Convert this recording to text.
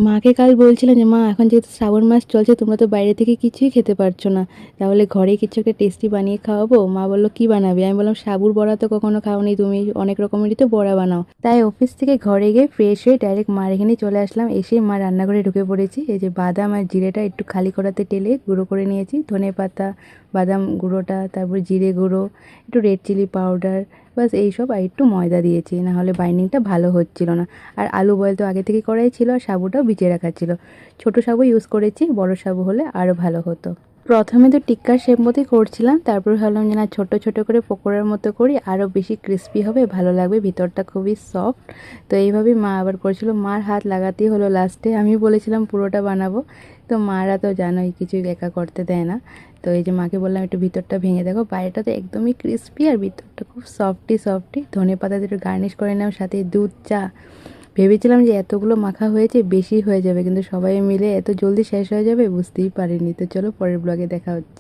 মাকে কাল বলছিলাম যে মা এখন যেহেতু শ্রাবণ মাস চলছে তোমরা তো বাইরে থেকে কিছুই খেতে পারছো না, তাহলে ঘরে কিছু একটা টেস্টি বানিয়ে খাওয়াবো। মা বললো কি বানাবি? আমি বললাম সাবুর বড়া তো কখনো খাওনি তুমি, অনেক রকমেরই তো বড়া বানাও। তাই অফিস থেকে ঘরে গিয়ে ফ্রেশ হয়ে ডাইরেক্ট মার এখানে চলে আসলাম। এসে মা রান্নাঘরে ঢুকে পড়েছি। এই যে বাদাম আর জিরেটা একটু খালি করাতে টেলে গুঁড়ো করে নিয়েছি, ধনে পাতা, বাদাম গুঁড়োটা, তারপর জিরে গুঁড়ো, একটু রেড চিলি পাউডার, বাস এইসব, আর একটু ময়দা দিয়েছি, না হলে বাইন্ডিংটা ভালো হচ্ছিল না। আর আলু বয়েল তো আগে থেকে করাই ছিল, আর সাবুটাও ভিজিয়ে রাখা ছিল। ছোটো সাবু ইউজ করেছি, বড় সাবু হলে আরও ভালো হতো। প্রথমে তো টিক্কার শেপ মতোই করছিলাম, তারপর ভাবলাম যে না ছোটো ছোটো করে পকোড়ার মতো করি, আরও বেশি ক্রিস্পি হবে, ভালো লাগবে, ভিতরটা খুবই সফট। তো এইভাবেই মা আবার করেছিল, মার হাত লাগাতেই হলো লাস্টে। আমি বলেছিলাম পুরোটা বানাবো, তো মারা তো জানোই কিছুই একা করতে দেয় না। তো এই যে মাকে বললাম একটু ভিতরটা ভেঙে দেখো, বাইরেটা তো একদমই ক্রিস্পি আর ভিতরটা খুব সফটি সফটি। ধনে পাতা দিয়ে একটু গার্নিশ করে নিলাম, সাথে দুধ চা। ভেবেছিলাম যে এতগুলো মাখা হয়েছে বেশি হয়ে যাবে, কিন্তু সবাই মিলে এত জলদি শেষ হয়ে যাবে বুঝতেই পারিনি। তো চলো পরের ব্লগে দেখা হচ্ছে।